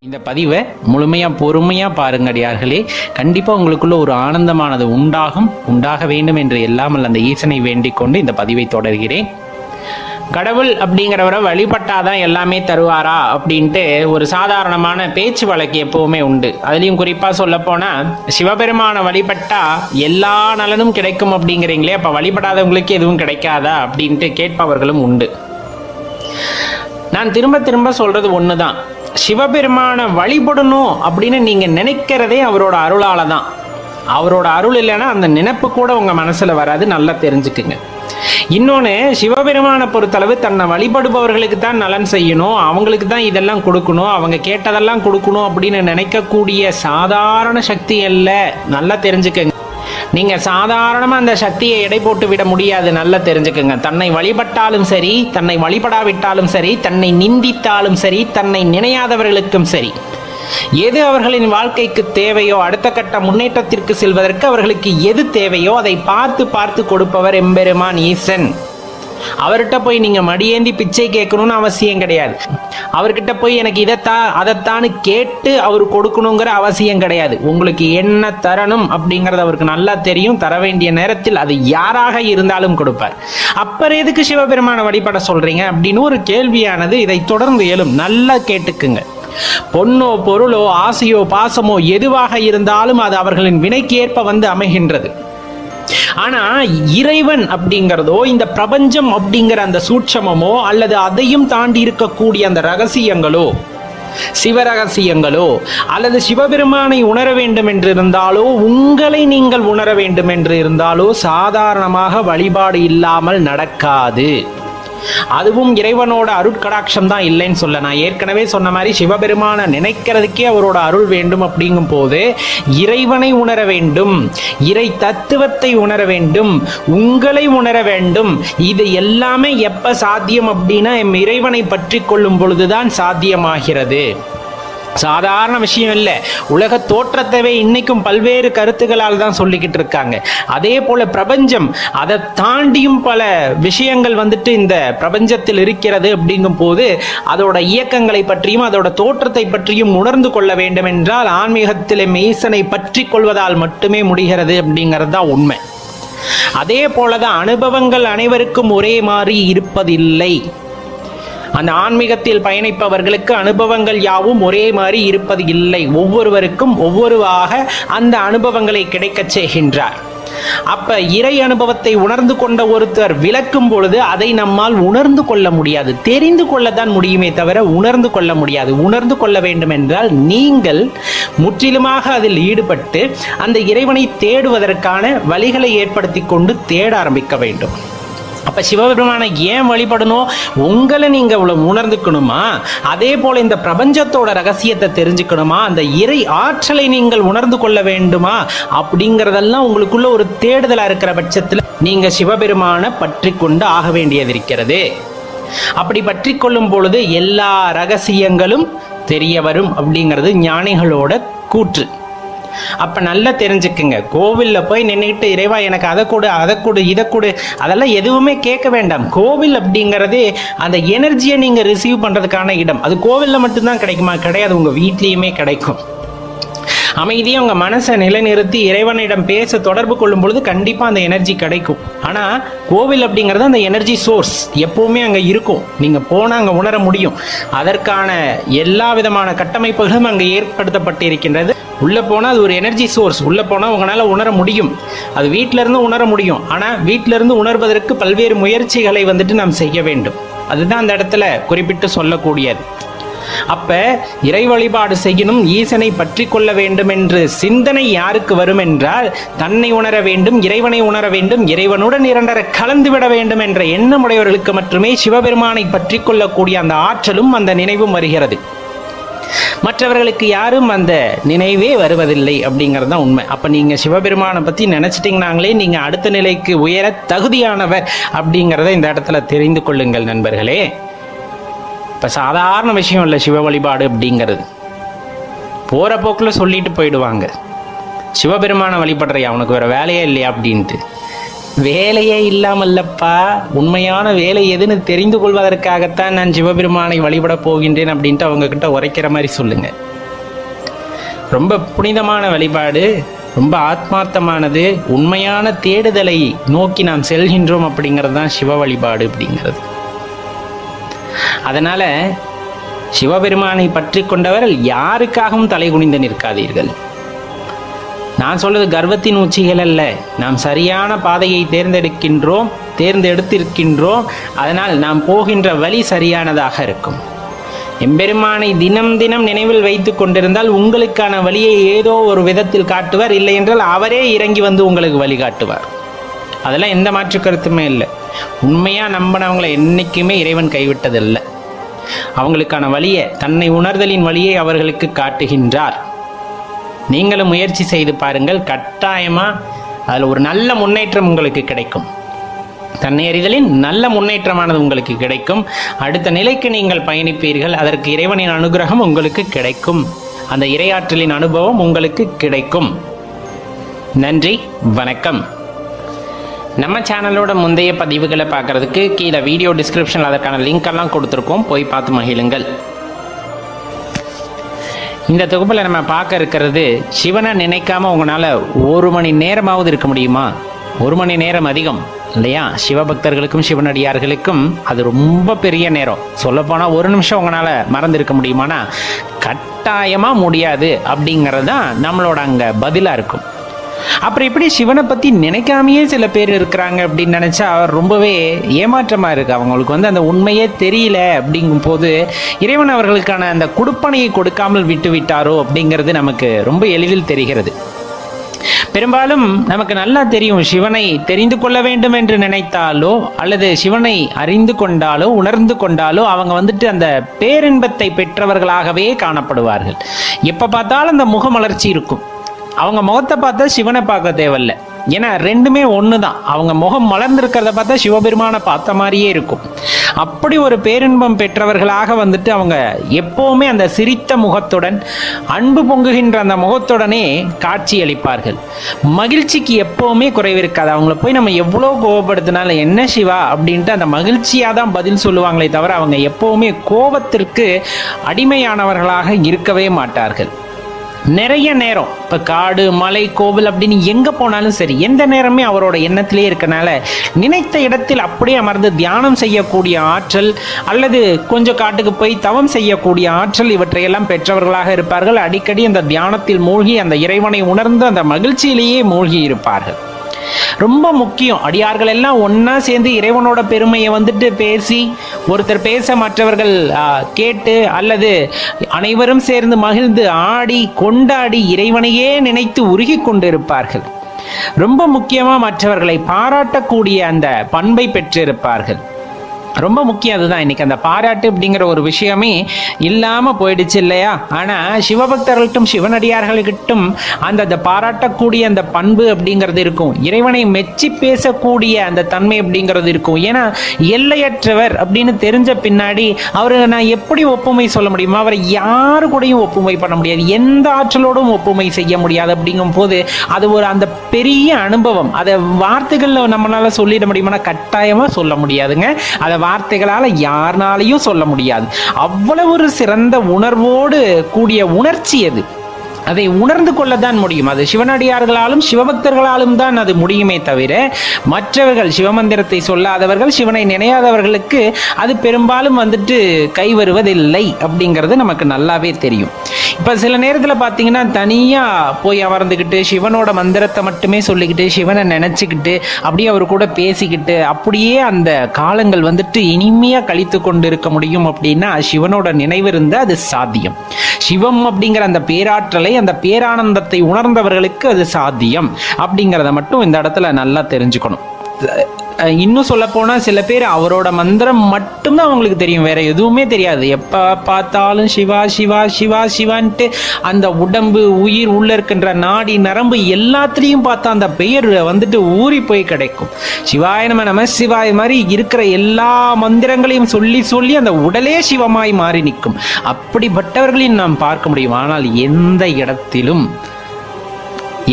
இந்த பதிவை முழுமையாக பொறுமையாக பாருங்கடியார்களே. கண்டிப்பாக உங்களுக்குள்ள ஒரு ஆனந்தமானது உண்டாக வேண்டும் என்று எல்லாமல் அந்த ஈசனை வேண்டிக் கொண்டு இந்த பதிவை தொடர்கிறேன். கடவுள் அப்படிங்கிறவரை வழிபட்டாதான் எல்லாமே தருவாரா அப்படின்ட்டு ஒரு சாதாரணமான பேச்சு வழக்கு எப்பவுமே உண்டு. அதுலேயும் குறிப்பாக சொல்லப்போனால் சிவபெருமானை வழிபட்டா எல்லா நலனும் கிடைக்கும் அப்படிங்கிறீங்களே, அப்போ வழிபடாதவங்களுக்கு எதுவும் கிடைக்காதா அப்படின்ட்டு கேட்பவர்களும் உண்டு. நான் திரும்ப திரும்ப சொல்றது ஒன்று தான், சிவபெருமானை வழிபடணும் அப்படின்னு நீங்கள் நினைக்கிறதே அவரோட அருளால தான். அவரோட அருள் இல்லைன்னா அந்த நினைப்பு கூட உங்கள் மனசில் வராது, நல்லா தெரிஞ்சுக்குங்க. இன்னொன்று, சிவபெருமானை பொறுத்தளவு தன்னை வழிபடுபவர்களுக்கு தான் நலன் செய்யணும், அவங்களுக்கு தான் இதெல்லாம் கொடுக்கணும், அவங்க கேட்டதெல்லாம் கொடுக்கணும் அப்படின்னு நினைக்கக்கூடிய சாதாரண சக்தி அல்ல, நல்லா தெரிஞ்சுக்கங்க. நீங்கள் சாதாரணமாக அந்த சக்தியை எடை போட்டு விட முடியாது, நல்லா தெரிஞ்சுக்கோங்க. தன்னை வழிபட்டாலும் சரி, தன்னை வழிபடாவிட்டாலும் சரி, தன்னை நிந்தித்தாலும் சரி, தன்னை நினையாதவர்களுக்கும் சரி, எது அவர்களின் வாழ்க்கைக்கு தேவையோ, அடுத்த கட்ட முன்னேற்றத்திற்கு செல்வதற்கு அவர்களுக்கு எது தேவையோ அதை பார்த்து பார்த்து கொடுப்பவர் எம்பெருமான் ஈசன். அவர்கிட்ட போய் நீங்கள் மடியேந்தி பிச்சை கேட்கணும்னு அவசியம் கிடையாது. அவர்கிட்ட போய் எனக்கு அதைத்தான்னு கேட்டு அவர் கொடுக்கணுங்கிற அவசியம் கிடையாது. உங்களுக்கு என்ன தரணும் அப்படிங்கிறது அவருக்கு நல்லா தெரியும். தர வேண்டிய நேரத்தில் அது யாராக இருந்தாலும் கொடுப்பார். அப்புறம் எதுக்கு சிவபெருமான வழிபட சொல்றீங்க அப்படின்னு ஒரு கேள்வியானது இதை தொடர்ந்து எழும். நல்லா கேட்டுக்குங்க. பொன்னோ பொருளோ ஆசையோ பாசமோ எதுவாக இருந்தாலும் அது அவர்களின் வினைக்கு ஏற்ப வந்து அமைகின்றது. ஆனா இறைவன் அப்படிங்கிறதோ, இந்த பிரபஞ்சம் அப்படிங்கிற அந்த சூட்சமமோ, அல்லது அதையும் தாண்டி இருக்கக்கூடிய அந்த ரகசியங்களோ, சிவரகசியங்களோ, அல்லது சிவபெருமானை உணர வேண்டும் என்று இருந்தாலோ, உங்களை நீங்கள் உணர வேண்டும் என்று இருந்தாலோ சாதாரணமாக வழிபாடு இல்லாமல் நடக்காது. அதுவும் இறைவனோட அருட்கடாட்சம் தான் இல்லைன்னு சொல்ல. நான் ஏற்கனவே சொன்ன மாதிரி சிவபெருமான நினைக்கிறதுக்கே அவரோட அருள் வேண்டும். அப்படிங்கும் போது இறைவனை உணர வேண்டும், இறை தத்துவத்தை உணர வேண்டும், உங்களை உணர வேண்டும். இது எல்லாமே எப்ப சாத்தியம் அப்படின்னா இறைவனை பற்றி கொள்ளும் பொழுதுதான் சாத்தியமாகிறது. சாதாரண விஷயம் இல்லை. உலக தோற்றத்தவே இன்னைக்கும் பல்வேறு கருத்துக்களால் தான் சொல்லிக்கிட்டு இருக்காங்க. அதே போல பிரபஞ்சம், அதை தாண்டியும் பல விஷயங்கள் வந்துட்டு இந்த பிரபஞ்சத்தில் இருக்கிறது. அப்படிங்கும் போது அதோட இயக்கங்களை பற்றியும் அதோட தோற்றத்தை பற்றியும் உணர்ந்து கொள்ள வேண்டும் என்றால் ஆன்மீகத்திலே ஈசனை பற்றி கொள்வதால் மட்டுமே முடிகிறது அப்படிங்கிறது தான் உண்மை. அதே போலதான் அனுபவங்கள் அனைவருக்கும் ஒரே மாதிரி இருப்பதில்லை. அந்த ஆன்மீகத்தில் பயணிப்பவர்களுக்கு அனுபவங்கள் யாவும் ஒரே மாதிரி இருப்பது இல்லை. ஒவ்வொருவருக்கும் ஒவ்வொருவாக அந்த அனுபவங்களை கிடைக்கச் செய்கின்றார். அப்ப இறை அனுபவத்தை உணர்ந்து கொண்ட ஒருத்தர் விளக்கும் பொழுது அதை நம்மால் உணர்ந்து கொள்ள முடியாது. தெரிந்து கொள்ளத்தான் முடியுமே தவிர உணர்ந்து கொள்ள முடியாது. உணர்ந்து கொள்ள வேண்டும் என்றால் நீங்கள் முற்றிலுமாக அதில் ஈடுபட்டு அந்த இறைவனை தேடுவதற்கான வழிகளை ஏற்படுத்தி கொண்டு தேட ஆரம்பிக்க வேண்டும். அப்ப சிவபெருமானை ஏன் வழிபடணும்? உங்களை நீங்க உணர்ந்துக்கணுமா? அதே போல இந்த பிரபஞ்சத்தோட ரகசியத்தை தெரிஞ்சுக்கணுமா? அந்த இறை ஆற்றலை நீங்கள் உணர்ந்து கொள்ள வேண்டுமா? அப்படிங்கறதெல்லாம் உங்களுக்குள்ள ஒரு தேடுதலா இருக்கிற பட்சத்தில் நீங்க சிவபெருமானை பற்றி கொண்டு ஆக வேண்டியது இருக்கிறது. அப்படி பற்றி கொள்ளும் பொழுது எல்லா ரகசியங்களும் தெரிய வரும் அப்படிங்கிறது ஞானிகளோட கூற்று. அப்ப நல்லா தெரிஞ்சுக்குங்க. கோவில்ல போய் நின்றுட்டு இறைவா எனக்கு அதை கொடு இதை கொடு அதெல்லாம் எதுவுமே கேட்க வேண்டாம். கோவில் அப்படிங்கிறதே அந்த எனர்ஜியை நீங்க ரிசீவ் பண்றதுக்கான இடம். அது கோவில்ல மட்டும்தான் கிடைக்குமா? கிடையாது, உங்க வீட்லயுமே கிடைக்கும். அமைதியாக உங்கள் மனசை நிலைநிறுத்தி இறைவனிடம் பேச தொடர்பு கொள்ளும் பொழுது கண்டிப்பாக அந்த எனர்ஜி கிடைக்கும். ஆனால் கோவில் அப்படிங்கிறது அந்த எனர்ஜி சோர்ஸ் எப்பவுமே அங்கே இருக்கும். நீங்கள் போனால் அங்கே உணர முடியும். அதற்கான எல்லா விதமான கட்டமைப்புகளும் அங்கே ஏற்படுத்தப்பட்டு இருக்கின்றது. உள்ளே போனால் அது ஒரு எனர்ஜி சோர்ஸ். உள்ளே போனால் உங்களால் உணர முடியும். அது வீட்டிலேருந்து உணர முடியும். ஆனால் வீட்டிலேருந்து உணர்வதற்கு பல்வேறு முயற்சிகளை வந்துட்டு நாம் செய்ய வேண்டும். அதுதான் அந்த இடத்துல குறிப்பிட்டு சொல்லக்கூடியது. அப்ப இறை வழிபாடு செய்யணும், ஈசனை பற்றி கொள்ள வேண்டும் என்று சிந்தனை யாருக்கு வரும் என்றால் தன்னை உணர வேண்டும், இறைவனை உணர வேண்டும், இறைவனுடன் இரண்டரை கலந்து விட வேண்டும் என்ற எண்ணமுடையவர்களுக்கு மட்டுமே சிவபெருமானை பற்றி கொள்ளக்கூடிய அந்த ஆற்றலும் அந்த நினைவும் வருகிறது. மற்றவர்களுக்கு யாரும் அந்த நினைவே வருவதில்லை அப்படிங்கிறது தான் உண்மை. அப்ப நீங்க சிவபெருமானை பத்தி நினைச்சிட்டீங்கன்னாங்களே நீங்க அடுத்த நிலைக்கு உயர தகுதியானவர் அப்படிங்கிறத இந்த இடத்துல தெரிந்து கொள்ளுங்கள் நண்பர்களே. இப்போ சாதாரண விஷயம் இல்லை சிவ வழிபாடு அப்படிங்கிறது. போகிற போக்கில் சொல்லிட்டு போயிடுவாங்க, சிவபெருமானை வழிபடுறியா, அவனுக்கு வேறு வேலையே இல்லையா அப்படின்ட்டு. வேலையே இல்லாமல்லப்பா, உண்மையான வேலை எதுன்னு தெரிந்து கொள்வதற்காகத்தான் நான் சிவபெருமானை வழிபட போகின்றேன் அப்படின்ட்டு அவங்க கிட்ட உரைக்கிற மாதிரி சொல்லுங்க. ரொம்ப புனிதமான வழிபாடு, ரொம்ப ஆத்மார்த்தமானது, உண்மையான தேடுதலை நோக்கி நாம் செல்கின்றோம் அப்படிங்கிறது தான் சிவ வழிபாடு அப்படிங்கிறது. அதனால சிவபெருமானை பற்றி கொண்டவர்கள் யாருக்காகவும் தலை குனிந்து நிற்காதீர்கள். நான் சொல்றது கர்வத்தின் உச்சிகள் அல்ல. நாம் சரியான பாதையை தேர்ந்தெடுத்திருக்கின்றோம். அதனால் நாம் போகின்ற வழி சரியானதாக இருக்கும். எம்பெருமானை தினம் தினம் நினைவில் வைத்து கொண்டிருந்தால் உங்களுக்கான வழியை ஏதோ ஒரு விதத்தில் காட்டுவார். இல்லை என்றால் அவரே இறங்கி வந்து உங்களுக்கு வழிகாட்டுவார். அதெல்லாம் எந்த மாற்று கருத்துமே இல்லை. உண்மையாக நம்பினவங்களை என்றைக்குமே இறைவன் கைவிட்டதில்லை. அவங்களுக்கான வழியை, தன்னை உணர்தலின் வழியை அவர்களுக்கு காட்டுகின்றார். நீங்களும் முயற்சி செய்து பாருங்கள். கட்டாயமாக அதில் ஒரு நல்ல முன்னேற்றம் உங்களுக்கு கிடைக்கும். தன்னை அறிதலின் நல்ல முன்னேற்றமானது உங்களுக்கு கிடைக்கும். அடுத்த நிலைக்கு நீங்கள் பயணிப்பீர்கள். அதற்கு இறைவனின் அனுகிரகம் உங்களுக்கு கிடைக்கும். அந்த இறையாற்றலின் அனுபவம் உங்களுக்கு கிடைக்கும். நன்றி, வணக்கம். நம்ம சேனலோட முந்தைய பதிவுகளை பார்க்குறதுக்கு கீழே வீடியோ டிஸ்கிரிப்ஷனில் அதற்கான லிங்க் கொடுத்துருக்கோம். போய் பார்த்து மகிழுங்கள். இந்த தொகுப்பில் நம்ம பார்க்க இருக்கிறது, சிவனை நினைக்காம உங்களால் 1 மணி நேரமாவது இருக்க முடியுமா? 1 மணி நேரம் அதிகம் இல்லையா? சிவபக்தர்களுக்கும் சிவனடியார்களுக்கும் அது ரொம்ப பெரிய நேரம். சொல்லப்போனால் 1 நிமிஷம் உங்களால் மறந்துருக்க முடியுமானா கட்டாயமாக முடியாது அப்படிங்கிறது தான் நம்மளோட அங்கே பதிலாக இருக்கும். அப்புறம் எப்படி சிவனை பற்றி நினைக்காமையே சில பேர் இருக்கிறாங்க அப்படின்னு நினச்சா ரொம்பவே ஏமாற்றமாக இருக்குது. அவங்களுக்கு அந்த உண்மையே தெரியல. அப்படிங்கும் போது இறைவன் அவர்களுக்கான அந்த கொடுப்பனையை கொடுக்காமல் விட்டு விட்டாரோ அப்படிங்கிறது நமக்கு ரொம்ப எளிதில் தெரிகிறது. பெரும்பாலும் நமக்கு நல்லா தெரியும், சிவனை தெரிந்து கொள்ள வேண்டும் என்று நினைத்தாலோ அல்லது சிவனை அறிந்து கொண்டாலோ உணர்ந்து கொண்டாலோ அவங்க அந்த பேரின்பத்தை பெற்றவர்களாகவே காணப்படுவார்கள். எப்போ பார்த்தாலும் அந்த முகமலர்ச்சி இருக்கும். அவங்க முகத்தை பார்த்தா சிவனை பார்க்க தேவையில்லை. ஏன்னா ரெண்டுமே ஒன்று தான். அவங்க முகம் மலர்ந்திருக்கிறத பார்த்தா சிவபெருமானை பார்த்த மாதிரியே இருக்கும். அப்படி ஒரு பேரின்பம் பெற்றவர்களாக அவங்க எப்போவுமே அந்த சிரித்த முகத்துடன், அன்பு பொங்குகின்ற அந்த முகத்துடனே காட்சி அளிப்பார்கள். மகிழ்ச்சிக்கு எப்போவுமே குறைவு இருக்காது. அவங்கள போய் நம்ம எவ்வளோ கோபப்படுத்தினாலும் என்ன சிவா அப்படின்ட்டு அந்த மகிழ்ச்சியாக தான் பதில் சொல்லுவாங்களே தவிர அவங்க எப்போவுமே கோபத்திற்கு அடிமையானவர்களாக இருக்கவே மாட்டார்கள். நிறைய நேரம் இப்போ காடு, மலை, கோவில் அப்படின்னு எங்கே போனாலும் சரி, எந்த நேரமே அவரோட எண்ணத்திலே இருக்கனால நினைத்த இடத்தில் அப்படியே அமர்ந்து தியானம் செய்யக்கூடிய ஆற்றல் அல்லது கொஞ்சம் காட்டுக்கு போய் தவம் செய்யக்கூடிய ஆற்றல் இவற்றையெல்லாம் பெற்றவர்களாக இருப்பார்கள். அடிக்கடி அந்த தியானத்தில் மூழ்கி அந்த இறைவனை உணர்ந்து அந்த மகிழ்ச்சியிலேயே மூழ்கி இருப்பார்கள். ரொம்ப முக்கியம், அடியார்கள் எல்லாம் ஒன்னா சேர்ந்து இறைவனோட பெருமையை பேசி, ஒருத்தர் பேச மற்றவர்கள் கேட்டு அல்லது அனைவரும் சேர்ந்து மகிழ்ந்து ஆடி கொண்டாடி இறைவனையே நினைத்து உருகி கொண்டிருப்பார்கள். ரொம்ப முக்கியமா மற்றவர்களை பாராட்டக்கூடிய அந்த பண்பை பெற்றிருப்பார்கள். ரொம்ப முக்கியம். அதுதான் இன்னைக்கு அந்த பாராட்டு அப்படிங்கிற ஒரு விஷயமே இல்லாம போயிடுச்சு இல்லையா? ஆனா சிவபக்தர்கள்ட்டும் சிவனடியார்கள்கிட்டும் அந்த பாராட்டக்கூடிய அந்த பண்பு அப்படிங்கிறது இருக்கும். இறைவனை மெச்சி பேசக்கூடிய அந்த தன்மை அப்படிங்கிறது இருக்கும். ஏன்னா எல்லையற்றவர் அப்படின்னு தெரிஞ்ச பின்னாடி அவரை நான் எப்படி ஒப்புமை சொல்ல முடியுமா? அவரை யாரு கூடயும் ஒப்புமை பண்ண முடியாது, எந்த ஆற்றலோடும் ஒப்புமை செய்ய முடியாது. அப்படிங்கும் போது அது ஒரு அந்த பெரிய அனுபவம். அதை வார்த்தைகள்ல நம்மளால சொல்லிட முடியுமா? கட்டாயமா சொல்ல முடியாதுங்க. அதை வார்த்தைகளால யாருனாலையும் சொல்ல முடியாது. அவ்வளவு ஒரு சிறந்த உணர்வோடு கூடிய உணர்ச்சி அது. அதை உணர்ந்து கொள்ளத்தான் முடியும். அது சிவனடியார்களாலும் சிவபக்தர்களாலும் தான் அது முடியுமே தவிர மற்றவர்கள், சிவமந்திரத்தை சொல்லாதவர்கள், சிவனை நினையாதவர்களுக்கு அது பெரும்பாலும் கை வருவதில்லை அப்படிங்கிறது நமக்கு நல்லாவே தெரியும். இப்போ சில நேரத்தில் பார்த்தீங்கன்னா தனியாக போய் அமர்ந்துக்கிட்டு சிவனோட மந்திரத்தை மட்டுமே சொல்லிக்கிட்டு சிவனை நினச்சிக்கிட்டு அப்படியே அவர் கூட பேசிக்கிட்டு அப்படியே அந்த காலங்கள் இனிமையாக கழித்து கொண்டு இருக்க முடியும். அப்படின்னா சிவனோட நினைவு இருந்தால் அது சாத்தியம். சிவம் அப்படிங்கிற அந்த பேராற்றலை, அந்த பேரானந்தத்தை உணர்ந்தவர்களுக்கு அது சாத்தியம் அப்படிங்கிறத மட்டும் இந்த இடத்துல நல்லா தெரிஞ்சுக்கணும். இன்னும் சொல்ல போனா சில பேர் அவரோட மந்திரம் மட்டும்தான் அவங்களுக்கு தெரியும், வேற எதுவுமே தெரியாது. எப்ப பார்த்தாலும் சிவா சிவா சிவா சிவான்ட்டு அந்த உடம்பு, உயிர், உள்ள இருக்கின்ற நாடி, நரம்பு எல்லாத்திலையும் பார்த்தா அந்த பெயர் ஊறி போய் கிடைக்கும். சிவாய நம சிவாய மாதிரி இருக்கிற எல்லா மந்திரங்களையும் சொல்லி சொல்லி அந்த உடலே சிவமாய் மாறி நிற்கும். அப்படிப்பட்டவர்களையும் நாம் பார்க்க முடியும். ஆனால் எந்த இடத்திலும்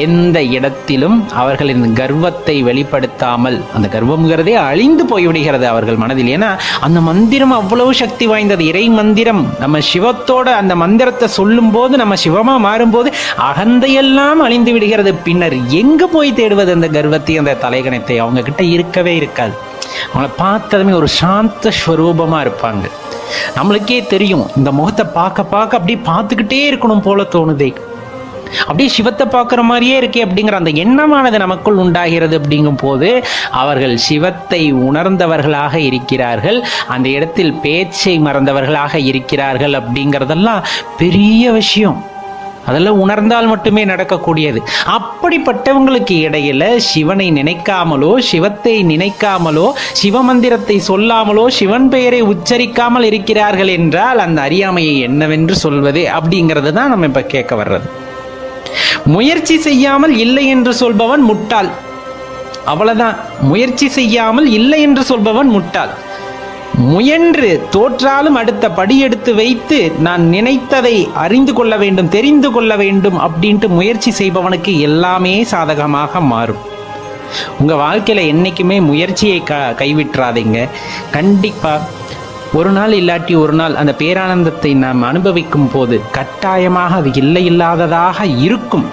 எந்த இடத்திலும் அவர்களின் கர்வத்தை வெளிப்படுத்தாமல், அந்த கர்வம்ங்கிறதே அழிந்து போய்விடுகிறது அவர்கள் மனதில். ஏன்னா அந்த மந்திரம் அவ்வளவு சக்தி வாய்ந்தது, இறை மந்திரம். நம்ம சிவத்தோட அந்த மந்திரத்தை சொல்லும் போது, நம்ம சிவமா மாறும்போது அகந்தையெல்லாம் அழிந்து விடுகிறது. பின்னர் எங்க போய் தேடுவது அந்த கர்வத்தை, அந்த தலைகணத்தை? அவங்க கிட்ட இருக்கவே இருக்காது. அவங்கள பார்த்ததுமே ஒரு சாந்த ஸ்வரூபமா இருப்பாங்க. நம்மளுக்கே தெரியும், இந்த முகத்தை பார்க்க பார்க்க அப்படியே பார்த்துக்கிட்டே இருக்கணும் போல தோணுதே, அப்படியே சிவத்தை பார்க்குற மாதிரியே இருக்கே அப்படிங்கிற அந்த எண்ணமானது நமக்குள் உண்டாகிறது. அப்படிங்கும் போது அவர்கள் சிவத்தை உணர்ந்தவர்களாக இருக்கிறார்கள், அந்த இடத்தில் பேச்சை மறந்தவர்களாக இருக்கிறார்கள். அப்படிங்கிறதெல்லாம் பெரிய விஷயம். அதெல்லாம் உணர்ந்தால் மட்டுமே நடக்கக்கூடியது. அப்படிப்பட்டவங்களுக்கு இடையில சிவனை நினைக்காமலோ, சிவத்தை நினைக்காமலோ, சிவமந்திரத்தை சொல்லாமலோ, சிவன் பெயரை உச்சரிக்காமல் இருக்கிறார்கள் என்றால் அந்த அறியாமையை என்னவென்று சொல்வது அப்படிங்கிறது தான் நம்ம இப்ப கேட்க வர்றது. முயற்சி செய்யாமல் இல்லை என்று சொல்பவன் முட்டாள். அவ்வளவுதான். முயற்சி செய்யாமல் இல்லை என்று சொல்பவன் முட்டாள். முயன்று தோற்றாலும் அடுத்த படி எடுத்து வைத்து நான் நினைத்ததை அறிந்து கொள்ள வேண்டும், தெரிந்து கொள்ள வேண்டும் அப்படின்ட்டு முயற்சி செய்பவனுக்கு எல்லாமே சாதகமாக மாறும். உங்க வாழ்க்கையில என்னைக்குமே முயற்சியை கைவிட்டுறாதீங்க. கண்டிப்பா ஒரு நாள் இல்லாட்டி ஒரு நாள் அந்த பேரானந்தத்தை நாம் அனுபவிக்கும் போது கட்டாயமாக அது இல்லை இல்லாததாக இருக்கும்.